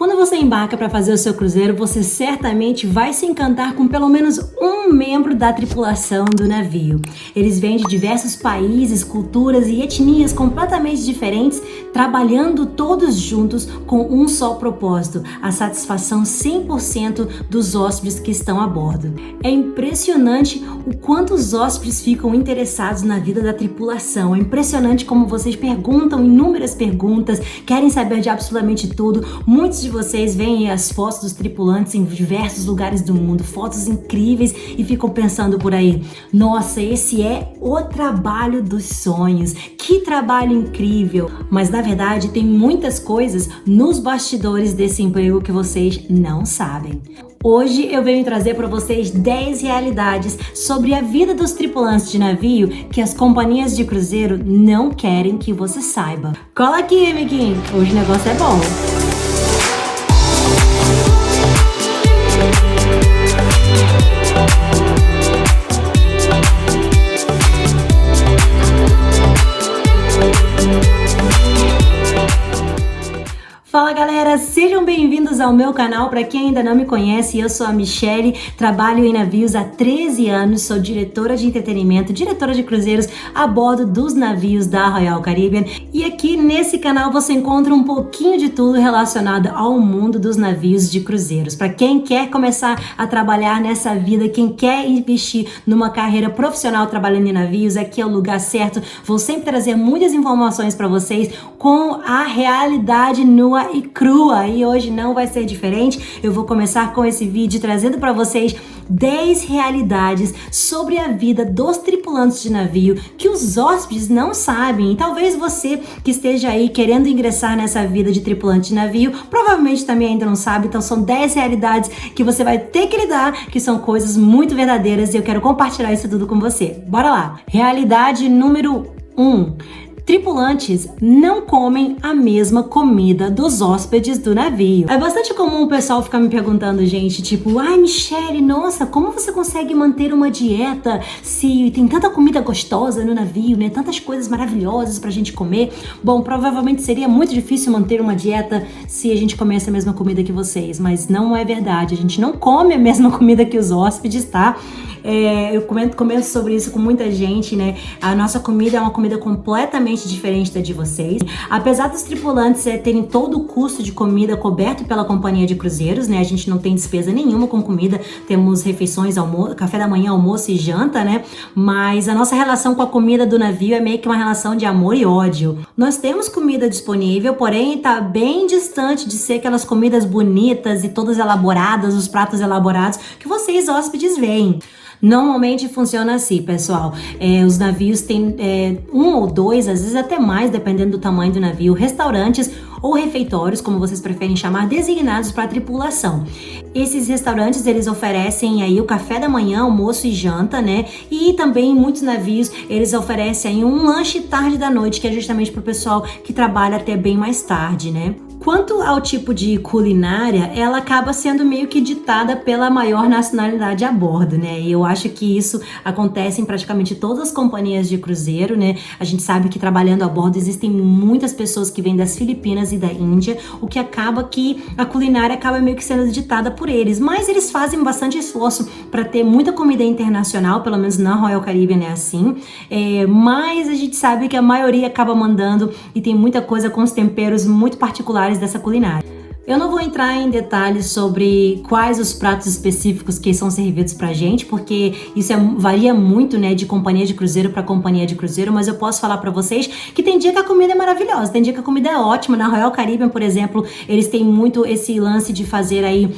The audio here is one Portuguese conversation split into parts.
Quando você embarca para fazer o seu cruzeiro, você certamente vai se encantar com pelo menos um membro da tripulação do navio. Eles vêm de diversos países, culturas e etnias completamente diferentes, trabalhando todos juntos com um só propósito: a satisfação 100% dos hóspedes que estão a bordo. É impressionante o quanto os hóspedes ficam interessados na vida da tripulação. É impressionante como vocês perguntam inúmeras perguntas, querem saber de absolutamente tudo. Muitos de vocês veem as fotos dos tripulantes em diversos lugares do mundo, fotos incríveis, e ficam pensando por aí: nossa, esse é o trabalho dos sonhos, que trabalho incrível! Mas na verdade tem muitas coisas nos bastidores desse emprego que vocês não sabem. Hoje eu venho trazer para vocês 10 realidades sobre a vida dos tripulantes de navio que as companhias de cruzeiro não querem que você saiba. Cola aqui, amiguinho, hoje o negócio é bom! Fala galera, sejam bem-vindos ao meu canal. Para quem ainda não me conhece, eu sou a Michelle, trabalho em navios há 13 anos, sou diretora de entretenimento, diretora de cruzeiros a bordo dos navios da Royal Caribbean, e aqui nesse canal você encontra um pouquinho de tudo relacionado ao mundo dos navios de cruzeiros. Para quem quer começar a trabalhar nessa vida, quem quer investir numa carreira profissional trabalhando em navios, aqui é o lugar certo. Vou sempre trazer muitas informações para vocês com a realidade nua e crua, e hoje não vai ser diferente. Eu vou começar com esse vídeo trazendo para vocês 10 realidades sobre a vida dos tripulantes de navio que os hóspedes não sabem. E talvez você que esteja aí querendo ingressar nessa vida de tripulante de navio provavelmente também ainda não sabe. Então são 10 realidades que você vai ter que lidar, que são coisas muito verdadeiras, e eu quero compartilhar isso tudo com você. Bora lá! Realidade número 1. Tripulantes não comem a mesma comida dos hóspedes do navio. É bastante comum o pessoal ficar me perguntando, gente, tipo: ai, Michelle, nossa, como você consegue manter uma dieta se tem tanta comida gostosa no navio, né? Tantas coisas maravilhosas pra gente comer. Bom, provavelmente seria muito difícil manter uma dieta se a gente comesse a mesma comida que vocês, mas não é verdade. A gente não come a mesma comida que os hóspedes, tá? Eu comento sobre isso com muita gente, né? A nossa comida é uma comida completamente diferente da de vocês. Apesar dos tripulantes terem todo o custo de comida coberto pela companhia de cruzeiros, né? A gente não tem despesa nenhuma com comida, temos refeições, café da manhã, almoço e janta, né? Mas a nossa relação com a comida do navio é meio que uma relação de amor e ódio. Nós temos comida disponível, porém tá bem distante de ser aquelas comidas bonitas e todas elaboradas, os pratos elaborados que vocês hóspedes veem. Normalmente funciona assim, pessoal. Os navios têm um ou dois, às vezes até mais, dependendo do tamanho do navio, restaurantes ou refeitórios, como vocês preferem chamar, designados para a tripulação. Esses restaurantes, eles oferecem aí o café da manhã, almoço e janta, né? E também em muitos navios eles oferecem aí um lanche tarde da noite, que é justamente para o pessoal que trabalha até bem mais tarde, né? Quanto ao tipo de culinária, ela acaba sendo meio que ditada pela maior nacionalidade a bordo, né? E eu acho que isso acontece em praticamente todas as companhias de cruzeiro, né? A gente sabe que trabalhando a bordo existem muitas pessoas que vêm das Filipinas e da Índia, o que acaba que a culinária acaba meio que sendo ditada por eles. Mas eles fazem bastante esforço para ter muita comida internacional, pelo menos na Royal Caribbean é assim. Mas a gente sabe que a maioria acaba mandando, e tem muita coisa com os temperos muito particulares dessa culinária. Eu não vou entrar em detalhes sobre quais os pratos específicos que são servidos pra gente, porque isso varia muito, né, de companhia de cruzeiro para companhia de cruzeiro, mas eu posso falar pra vocês que tem dia que a comida é maravilhosa, tem dia que a comida é ótima. Na Royal Caribbean, por exemplo, eles têm muito esse lance de fazer aí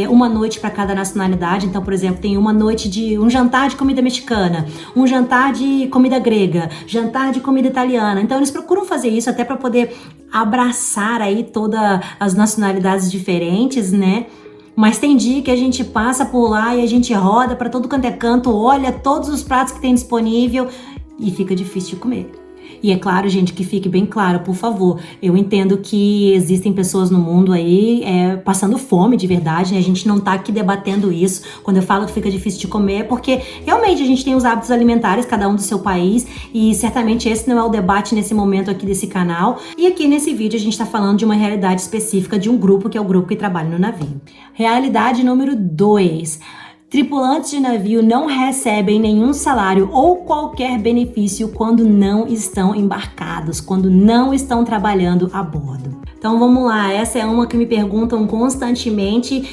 uma noite para cada nacionalidade. Então, por exemplo, tem uma noite de um jantar de comida mexicana, um jantar de comida grega, jantar de comida italiana. Então, eles procuram fazer isso até para poder abraçar aí todas as nacionalidades diferentes, né? Mas tem dia que a gente passa por lá e a gente roda para todo canto é canto, olha todos os pratos que tem disponível e fica difícil de comer. E é claro, gente, que fique bem claro, por favor, eu entendo que existem pessoas no mundo aí passando fome de verdade, né? A gente não tá aqui debatendo isso. Quando eu falo que fica difícil de comer, é porque realmente a gente tem os hábitos alimentares, cada um do seu país, e certamente esse não é o debate nesse momento aqui desse canal. E aqui nesse vídeo a gente tá falando de uma realidade específica de um grupo, que é o grupo que trabalha no navio. Realidade número 2. Tripulantes de navio não recebem nenhum salário ou qualquer benefício quando não estão embarcados, quando não estão trabalhando a bordo. Então vamos lá, essa é uma que me perguntam constantemente.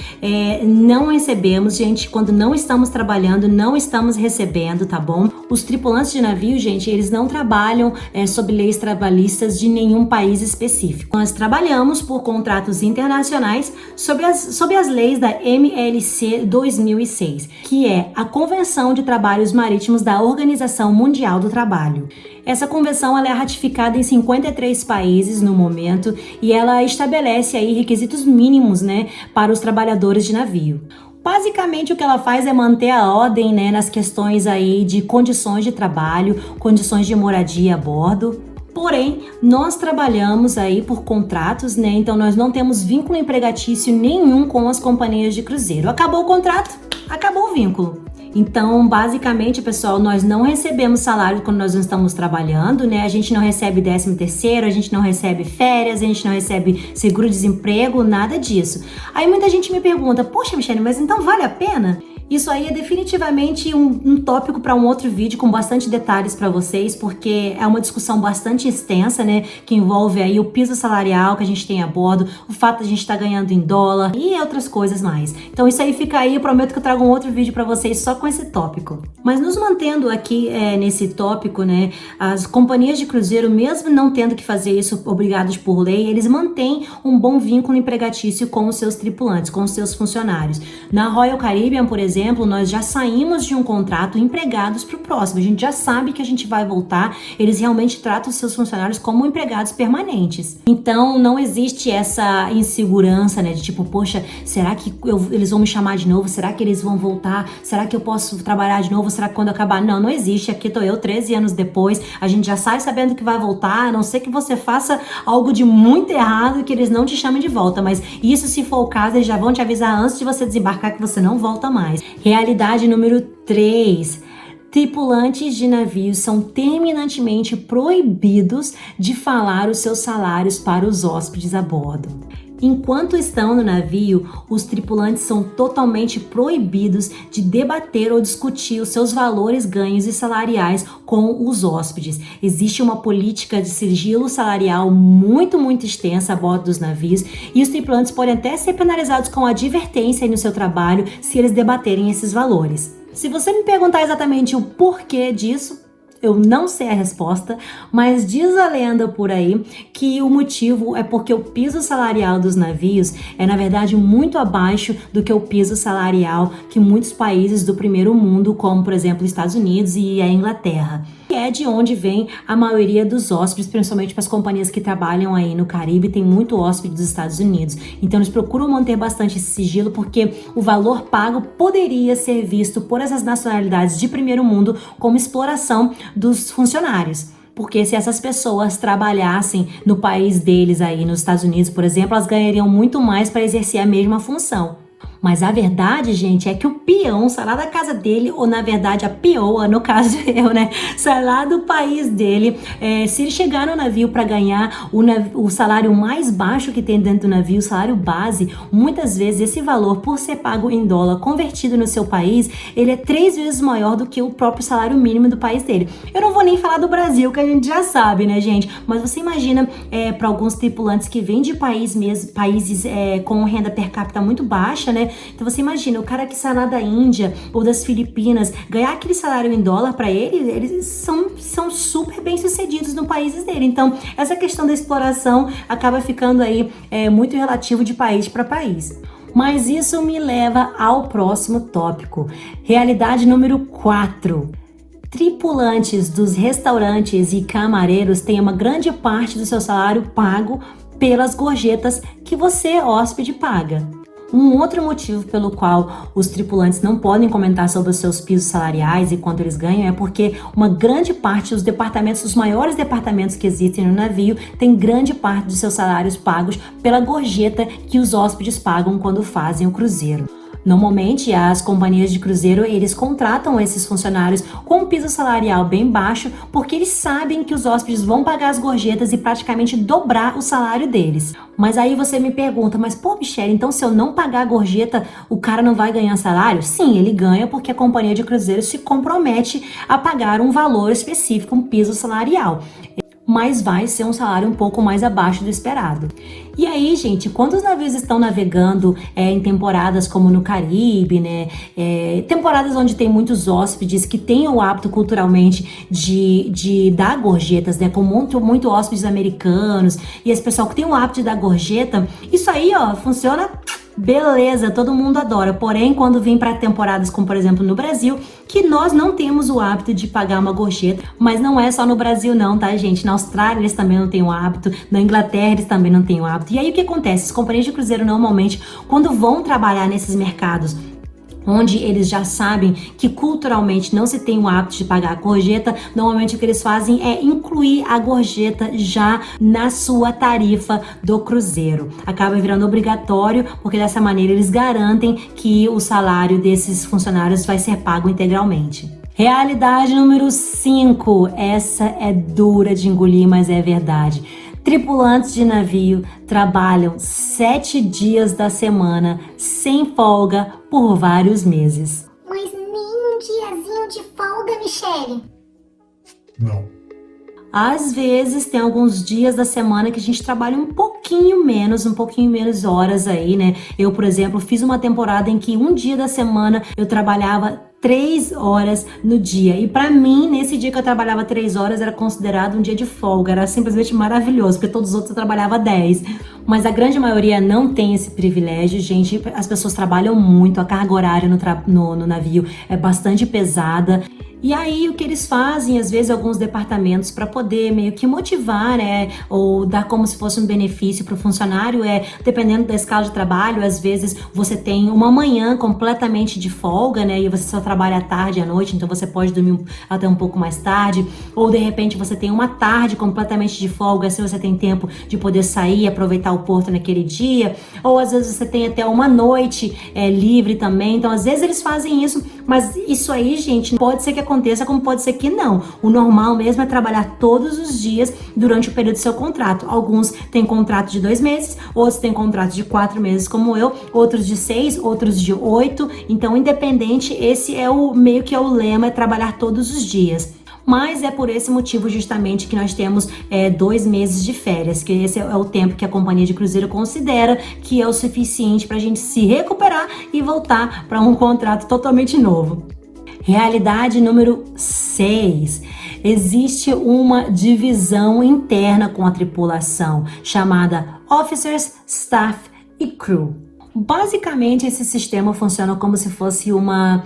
Não recebemos, gente, quando não estamos trabalhando, não estamos recebendo, tá bom? Os tripulantes de navio, gente, eles não trabalham sob leis trabalhistas de nenhum país específico. Nós trabalhamos por contratos internacionais sob as leis da MLC 2006, que é a Convenção de Trabalhos Marítimos da Organização Mundial do Trabalho. Essa convenção ela é ratificada em 53 países no momento e ela estabelece aí requisitos mínimos, né, para os trabalhadores de navio. Basicamente o que ela faz é manter a ordem, né, nas questões aí de condições de trabalho, condições de moradia a bordo. Porém, nós trabalhamos aí por contratos, né? Então nós não temos vínculo empregatício nenhum com as companhias de cruzeiro. Acabou o contrato, acabou o vínculo. Então, basicamente, pessoal, nós não recebemos salário quando nós não estamos trabalhando, né? A gente não recebe 13º, a gente não recebe férias, a gente não recebe seguro-desemprego, nada disso. Aí muita gente me pergunta, poxa, Michele, mas então vale a pena? Isso aí é definitivamente um tópico para um outro vídeo com bastante detalhes para vocês, porque é uma discussão bastante extensa, né, que envolve aí o piso salarial que a gente tem a bordo, o fato de a gente estar ganhando em dólar e outras coisas mais. Então isso aí fica aí, eu prometo que eu trago um outro vídeo para vocês só com esse tópico. Mas nos mantendo aqui nesse tópico, né, as companhias de cruzeiro, mesmo não tendo que fazer isso obrigados por lei, eles mantêm um bom vínculo empregatício com os seus tripulantes, com os seus funcionários. Na Royal Caribbean, por exemplo, nós já saímos de um contrato empregados para o próximo. A gente já sabe que a gente vai voltar. Eles realmente tratam os seus funcionários como empregados permanentes. Então, não existe essa insegurança, né? De tipo, poxa, será que eles vão me chamar de novo? Será que eles vão voltar? Será que eu posso trabalhar de novo? Será que quando acabar? Não, não existe. Aqui tô eu 13 anos depois. A gente já sai sabendo que vai voltar. A não ser que você faça algo de muito errado e que eles não te chamem de volta. Mas isso, se for o caso, eles já vão te avisar antes de você desembarcar que você não volta mais. Realidade número 3. Tripulantes de navios são terminantemente proibidos de falar os seus salários para os hóspedes a bordo. Enquanto estão no navio, os tripulantes são totalmente proibidos de debater ou discutir os seus valores, ganhos e salariais com os hóspedes. Existe uma política de sigilo salarial muito extensa a bordo dos navios e os tripulantes podem até ser penalizados com advertência no seu trabalho se eles debaterem esses valores. Se você me perguntar exatamente o porquê disso, eu não sei a resposta, mas diz a lenda por aí que o motivo é porque o piso salarial dos navios é, na verdade, muito abaixo do que o piso salarial que muitos países do primeiro mundo, como, por exemplo, os Estados Unidos e a Inglaterra. E é de onde vem a maioria dos hóspedes, principalmente para as companhias que trabalham aí no Caribe, tem muito hóspede dos Estados Unidos. Então eles procuram manter bastante esse sigilo porque o valor pago poderia ser visto por essas nacionalidades de primeiro mundo como exploração dos funcionários. Porque se essas pessoas trabalhassem no país deles aí, nos Estados Unidos, por exemplo, elas ganhariam muito mais para exercer a mesma função. Mas a verdade, gente, é que o peão sai lá da casa dele, ou na verdade a peoa, no caso eu, né, sai lá do país dele. Se ele chegar no navio para ganhar o salário mais baixo que tem dentro do navio, o salário base, muitas vezes esse valor, por ser pago em dólar, convertido no seu país, ele é 3 vezes maior do que o próprio salário mínimo do país dele. Eu não vou nem falar do Brasil, que a gente já sabe, né, gente? Mas você imagina para alguns tripulantes que vêm de países com renda per capita muito baixa, né? Então você imagina, o cara que sai lá da Índia ou das Filipinas, ganhar aquele salário em dólar para eles são super bem sucedidos no país dele. Então essa questão da exploração acaba ficando aí muito relativo de país para país. Mas isso me leva ao próximo tópico. Realidade número 4. Tripulantes dos restaurantes e camareiros têm uma grande parte do seu salário pago pelas gorjetas que você, hóspede, paga. Um outro motivo pelo qual os tripulantes não podem comentar sobre os seus pisos salariais e quanto eles ganham é porque uma grande parte dos departamentos, os maiores departamentos que existem no navio, tem grande parte dos seus salários pagos pela gorjeta que os hóspedes pagam quando fazem o cruzeiro. Normalmente, as companhias de cruzeiro, eles contratam esses funcionários com um piso salarial bem baixo, porque eles sabem que os hóspedes vão pagar as gorjetas e praticamente dobrar o salário deles. Mas aí você me pergunta, mas pô, Michelle, então se eu não pagar a gorjeta, o cara não vai ganhar salário? Sim, ele ganha porque a companhia de cruzeiro se compromete a pagar um valor específico, um piso salarial. Mas vai ser um salário um pouco mais abaixo do esperado. E aí, gente, quando os navios estão navegando em temporadas como no Caribe, né, temporadas onde tem muitos hóspedes que têm o hábito culturalmente de dar gorjetas, né, com muito hóspedes americanos, e esse pessoal que tem o hábito de dar gorjeta, isso aí, ó, funciona. Beleza, todo mundo adora. Porém, quando vem para temporadas como, por exemplo, no Brasil, que nós não temos o hábito de pagar uma gorjeta, mas não é só no Brasil não, tá, gente? Na Austrália eles também não têm o hábito, na Inglaterra eles também não têm o hábito. E aí o que acontece? As companhias de cruzeiro normalmente, quando vão trabalhar nesses mercados onde eles já sabem que culturalmente não se tem o hábito de pagar a gorjeta, normalmente o que eles fazem é incluir a gorjeta já na sua tarifa do cruzeiro. Acaba virando obrigatório, porque dessa maneira eles garantem que o salário desses funcionários vai ser pago integralmente. Realidade número 5. Essa é dura de engolir, mas é verdade. Tripulantes de navio trabalham 7 dias da semana, sem folga, por vários meses. Mas nem um diazinho de folga, Michelle? Não. Às vezes tem alguns dias da semana que a gente trabalha um pouquinho menos horas aí, né? Eu, por exemplo, fiz uma temporada em que um dia da semana eu trabalhava 3 horas no dia. E pra mim, nesse dia que eu trabalhava 3 horas, era considerado um dia de folga. Era simplesmente maravilhoso, porque todos os outros eu trabalhava 10. Mas a grande maioria não tem esse privilégio, gente. As pessoas trabalham muito, a carga horária no navio é bastante pesada. E aí o que eles fazem, às vezes, alguns departamentos para poder meio que motivar, ou dar como se fosse um benefício para o funcionário, dependendo da escala de trabalho, às vezes você tem uma manhã completamente de folga, né, e você só trabalha à tarde e à noite, então você pode dormir até um pouco mais tarde, ou de repente você tem uma tarde completamente de folga, assim você tem tempo de poder sair e aproveitar o porto naquele dia, ou às vezes você tem até uma noite livre também, então às vezes eles fazem isso, mas isso aí, gente, pode ser que aconteça, como pode ser que não. O normal mesmo é trabalhar todos os dias durante o período do seu contrato. Alguns têm contrato de 2 meses, outros têm contrato de 4 meses, como eu, outros de 6, outros de 8. Então, independente, esse é o meio que é o lema, é trabalhar todos os dias. Mas é por esse motivo justamente que nós temos 2 meses de férias, que esse é o tempo que a companhia de cruzeiro considera que é o suficiente para a gente se recuperar e voltar para um contrato totalmente novo. Realidade número 6. Existe uma divisão interna com a tripulação, chamada Officers, Staff e Crew. Basicamente, esse sistema funciona como se fosse uma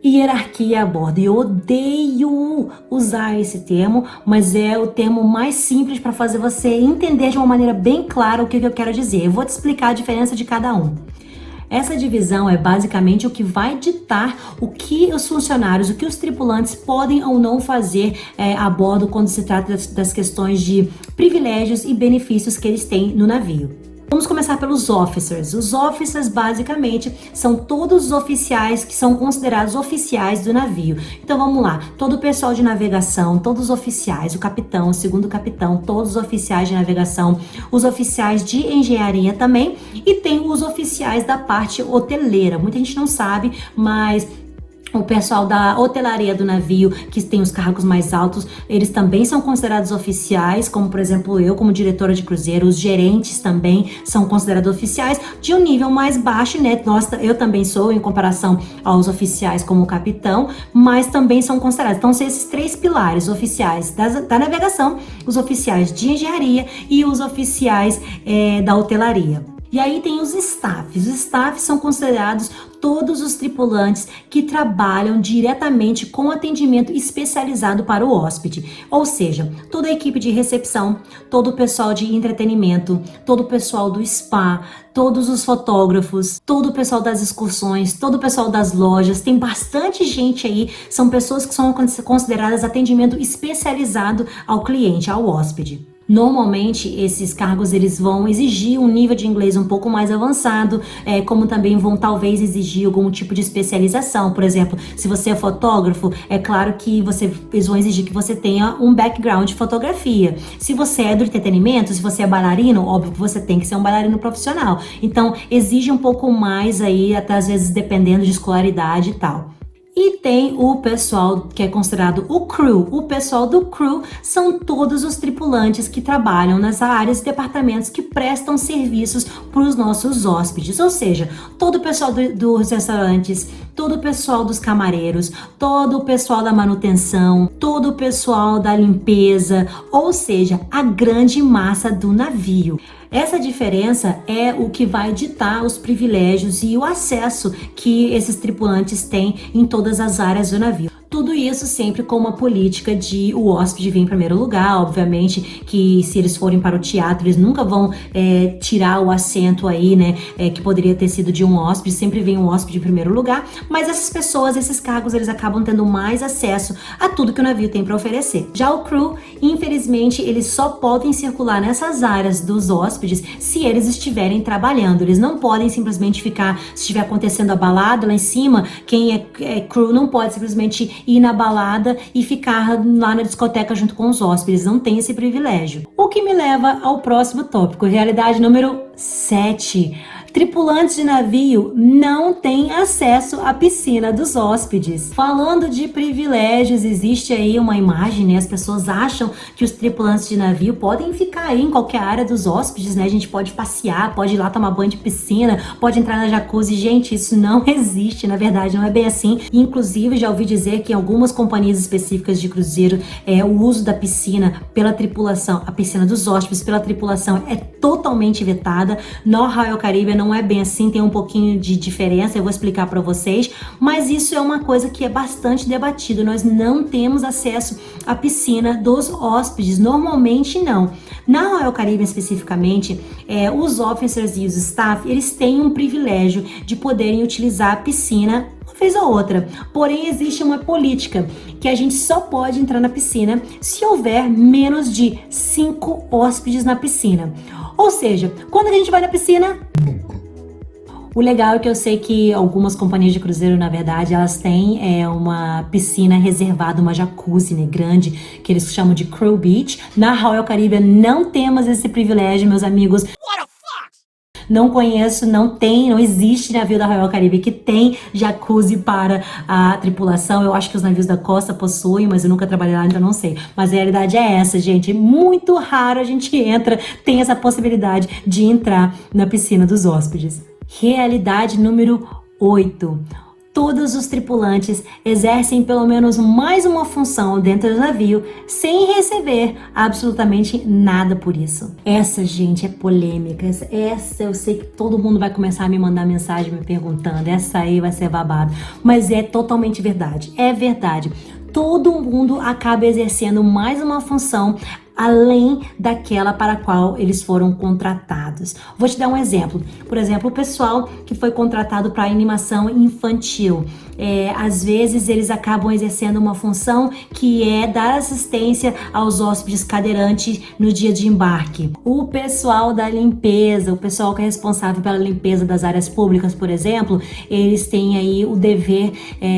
hierarquia a bordo. Eu odeio usar esse termo, mas é o termo mais simples para fazer você entender de uma maneira bem clara o que eu quero dizer. Eu vou te explicar a diferença de cada um. Essa divisão é basicamente o que vai ditar o que os funcionários, o que os tripulantes podem ou não fazer a bordo quando se trata das questões de privilégios e benefícios que eles têm no navio. Vamos começar pelos officers. Os officers, basicamente, são todos os oficiais que são considerados oficiais do navio. Então, vamos lá. Todo o pessoal de navegação, todos os oficiais, o capitão, o segundo capitão, todos os oficiais de navegação, os oficiais de engenharia também, e tem os oficiais da parte hoteleira. Muita gente não sabe, mas o pessoal da hotelaria do navio, que tem os cargos mais altos, eles também são considerados oficiais, como por exemplo eu, como diretora de cruzeiro, os gerentes também são considerados oficiais, de um nível mais baixo, né? Eu também sou, em comparação aos oficiais como o capitão, mas também são considerados. Então, são esses 3 pilares, oficiais da navegação, os oficiais de engenharia e os oficiais da hotelaria. E aí tem os staffs. Os staffs são considerados todos os tripulantes que trabalham diretamente com atendimento especializado para o hóspede. Ou seja, toda a equipe de recepção, todo o pessoal de entretenimento, todo o pessoal do spa, todos os fotógrafos, todo o pessoal das excursões, todo o pessoal das lojas. Tem bastante gente aí, são pessoas que são consideradas atendimento especializado ao cliente, ao hóspede. Normalmente, esses cargos eles vão exigir um nível de inglês um pouco mais avançado, como também vão talvez exigir algum tipo de especialização. Por exemplo, se você é fotógrafo, é claro que eles vão exigir que você tenha um background de fotografia. Se você é do entretenimento, se você é bailarino, óbvio que você tem que ser um bailarino profissional. Então, exige um pouco mais aí, até às vezes dependendo de escolaridade e tal. E tem o pessoal que é considerado o crew. O pessoal do crew são todos os tripulantes que trabalham nas áreas e departamentos que prestam serviços para os nossos hóspedes. Ou seja, todo o pessoal dos restaurantes, todo o pessoal dos camareiros, todo o pessoal da manutenção, todo o pessoal da limpeza, ou seja, a grande massa do navio. Essa diferença é o que vai ditar os privilégios e o acesso que esses tripulantes têm em todas as áreas do navio. Tudo isso sempre com uma política de o hóspede vir em primeiro lugar. Obviamente que se eles forem para o teatro, eles nunca vão tirar o assento aí, né, que poderia ter sido de um hóspede, sempre vem um hóspede em primeiro lugar, mas essas pessoas, esses cargos, eles acabam tendo mais acesso a tudo que o navio tem para oferecer. Já o crew, infelizmente, eles só podem circular nessas áreas dos hóspedes se eles estiverem trabalhando. Eles não podem simplesmente ficar, se estiver acontecendo a balada lá em cima, quem é crew não pode simplesmente ir na balada e ficar lá na discoteca junto com os hóspedes, não tem esse privilégio. O que me leva ao próximo tópico, realidade número 7. Tripulantes de navio não têm acesso à piscina dos hóspedes. Falando de privilégios, existe aí uma imagem, né? As pessoas acham que os tripulantes de navio podem ficar aí em qualquer área dos hóspedes, né? A gente pode passear, pode ir lá tomar banho de piscina, pode entrar na jacuzzi. Gente, isso não existe, na verdade, não é bem assim. Inclusive, já ouvi dizer que em algumas companhias específicas de cruzeiro, o uso da piscina pela tripulação, a piscina dos hóspedes pela tripulação é totalmente vetada. No Royal Caribbean não é bem assim, tem um pouquinho de diferença, eu vou explicar para vocês, mas isso é uma coisa que é bastante debatido. Nós não temos acesso à piscina dos hóspedes, normalmente não. Na Royal Caribbean especificamente, os officers e os staff, eles têm um privilégio de poderem utilizar a piscina uma vez ou outra, porém existe uma política que a gente só pode entrar na piscina se houver menos de 5 hóspedes na piscina. Ou seja, quando a gente vai na piscina, o legal é que eu sei que algumas companhias de cruzeiro, na verdade, elas têm uma piscina reservada, uma jacuzzi, né, grande, que eles chamam de Crew Beach. Na Royal Caribbean não temos esse privilégio, meus amigos. Não conheço, não existe navio da Royal Caribbean que tem jacuzzi para a tripulação. Eu acho que os navios da costa possuem, mas eu nunca trabalhei lá, então não sei. Mas a realidade é essa, gente. Muito raro a gente tem essa possibilidade de entrar na piscina dos hóspedes. Realidade número 8. Todos os tripulantes exercem pelo menos mais uma função dentro do navio sem receber absolutamente nada por isso. Essa, gente, é polêmica. Essa eu sei que todo mundo vai começar a me mandar mensagem me perguntando. Essa aí vai ser babado. Mas é totalmente verdade. É verdade. Todo mundo acaba exercendo mais uma função além daquela para a qual eles foram contratados. Vou te dar um exemplo. Por exemplo, o pessoal que foi contratado para animação infantil. Às vezes eles acabam exercendo uma função que é dar assistência aos hóspedes cadeirantes no dia de embarque. O pessoal da limpeza, o pessoal que é responsável pela limpeza das áreas públicas, por exemplo, eles têm aí o dever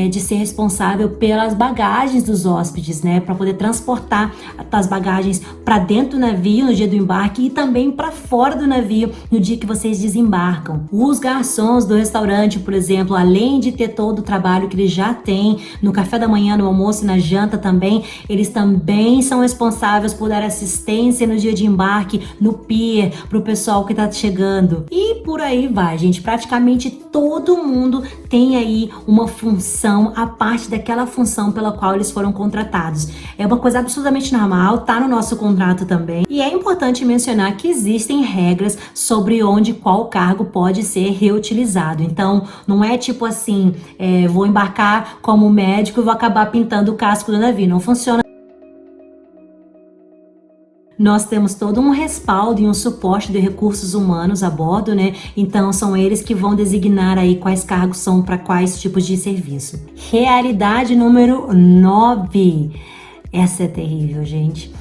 de ser responsável pelas bagagens dos hóspedes, né, para poder transportar as bagagens para dentro do navio no dia do embarque e também para fora do navio no dia que vocês desembarcam. Os garçons do restaurante, por exemplo, além de ter todo o trabalho trabalho que eles já têm, no café da manhã, no almoço e na janta também, eles também são responsáveis por dar assistência no dia de embarque, no pier, pro pessoal que tá chegando. E por aí vai, gente. Praticamente todo mundo tem aí uma função, a parte daquela função pela qual eles foram contratados. É uma coisa absolutamente normal, tá no nosso contrato também. E é importante mencionar que existem regras sobre onde qual cargo pode ser reutilizado. Então, não é tipo assim, vou embarcar como médico e vou acabar pintando o casco do navio. Não funciona. Nós temos todo um respaldo e um suporte de recursos humanos a bordo, né? Então são eles que vão designar aí quais cargos são para quais tipos de serviço. Realidade número 9. Essa é terrível, gente.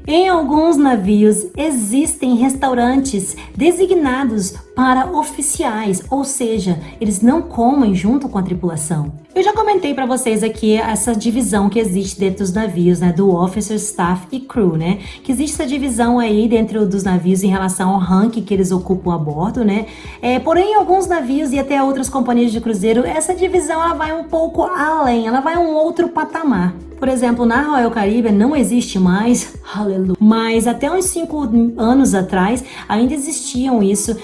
Em alguns navios existem restaurantes designados para oficiais, ou seja, eles não comem junto com a tripulação. Eu já comentei para vocês aqui essa divisão que existe dentro dos navios, né, do officer, staff e crew, né? Que existe essa divisão aí dentro dos navios em relação ao ranking que eles ocupam a bordo, né? Porém, em alguns navios e até outras companhias de cruzeiro, essa divisão ela vai um pouco além, ela vai a um outro patamar. Por exemplo, na Royal Caribbean não existe mais, aleluia, mas até uns 5 anos atrás ainda existiam isso,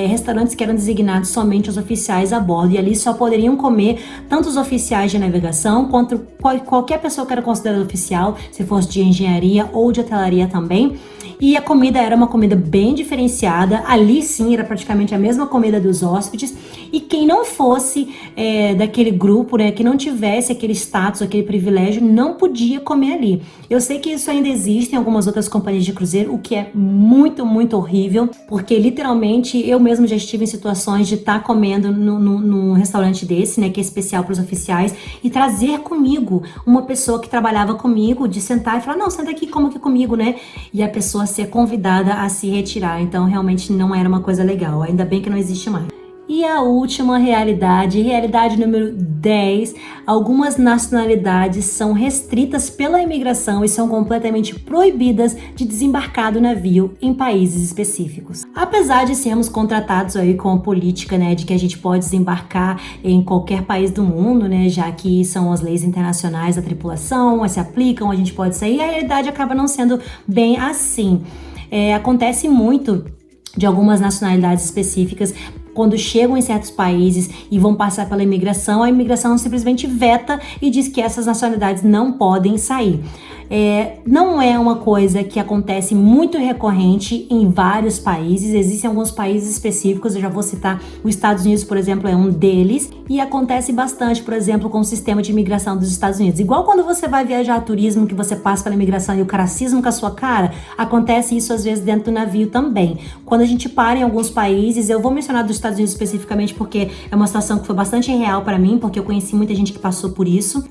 restaurantes que eram designados somente aos oficiais a bordo, e ali só poderiam comer tanto os oficiais de navegação quanto qualquer pessoa que era considerada oficial, se fosse de engenharia ou de hotelaria também. E a comida era uma comida bem diferenciada, ali sim era praticamente a mesma comida dos hóspedes, e quem não fosse daquele grupo, né, que não tivesse aquele status, aquele privilégio, não podia comer ali. Eu sei que isso ainda existe em algumas outras companhias de cruzeiro, o que é muito, muito horrível, porque literalmente eu mesmo já estive em situações de estar comendo num restaurante desse, né, que é especial para os oficiais, e trazer comigo uma pessoa que trabalhava comigo, de sentar e falar, não, senta aqui, come aqui comigo, né, e a pessoa ser convidada a se retirar. Então realmente não era uma coisa legal, ainda bem que não existe mais. E a última realidade número 10, algumas nacionalidades são restritas pela imigração e são completamente proibidas de desembarcar do navio em países específicos. Apesar de sermos contratados aí com a política, né, de que a gente pode desembarcar em qualquer país do mundo, né, já que são as leis internacionais da tripulação, se aplicam, a gente pode sair, a realidade acaba não sendo bem assim. Acontece muito de algumas nacionalidades específicas, quando chegam em certos países e vão passar pela imigração, a imigração simplesmente veta e diz que essas nacionalidades não podem sair. Não é uma coisa que acontece muito recorrente em vários países, existem alguns países específicos, eu já vou citar, os Estados Unidos, por exemplo, é um deles, e acontece bastante, por exemplo, com o sistema de imigração dos Estados Unidos. Igual quando você vai viajar a turismo, que você passa pela imigração e o cara cisma com a sua cara, acontece isso às vezes dentro do navio também. Quando a gente para em alguns países, eu vou mencionar dos Estados Unidos especificamente porque é uma situação que foi bastante real para mim, porque eu conheci muita gente que passou por isso.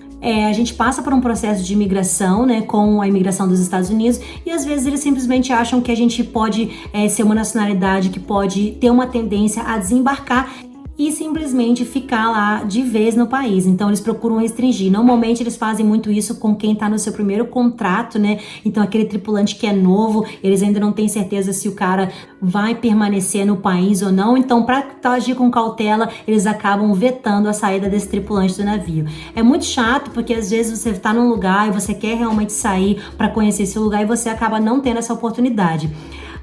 A gente passa por um processo de imigração, né, com a imigração dos Estados Unidos, e às vezes eles simplesmente acham que a gente pode ser uma nacionalidade que pode ter uma tendência a desembarcar e simplesmente ficar lá de vez no país. Então eles procuram restringir. Normalmente eles fazem muito isso com quem tá no seu primeiro contrato, né? Então aquele tripulante que é novo, eles ainda não têm certeza se o cara vai permanecer no país ou não. Então, para agir com cautela, eles acabam vetando a saída desse tripulante do navio. É muito chato, porque às vezes você tá num lugar e você quer realmente sair para conhecer esse lugar e você acaba não tendo essa oportunidade.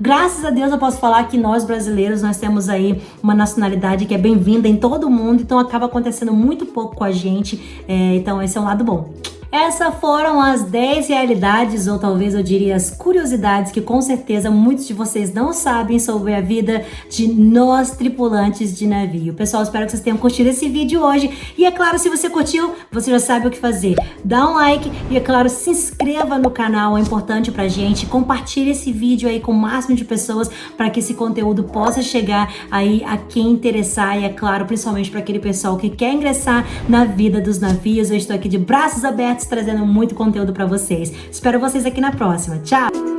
Graças a Deus eu posso falar que nós brasileiros, nós temos aí uma nacionalidade que é bem-vinda em todo mundo, então acaba acontecendo muito pouco com a gente, então esse é um lado bom. Essas foram as 10 realidades, ou talvez eu diria as curiosidades, que com certeza muitos de vocês não sabem sobre a vida de nós tripulantes de navio. Pessoal, espero que vocês tenham curtido esse vídeo hoje. E é claro, se você curtiu, você já sabe o que fazer. Dá um like e, é claro, se inscreva no canal, é importante pra gente. Compartilhe esse vídeo aí com o máximo de pessoas para que esse conteúdo possa chegar aí a quem interessar. E, é claro, principalmente para aquele pessoal que quer ingressar na vida dos navios. Eu estou aqui de braços abertos trazendo muito conteúdo para vocês. Espero vocês aqui na próxima. Tchau!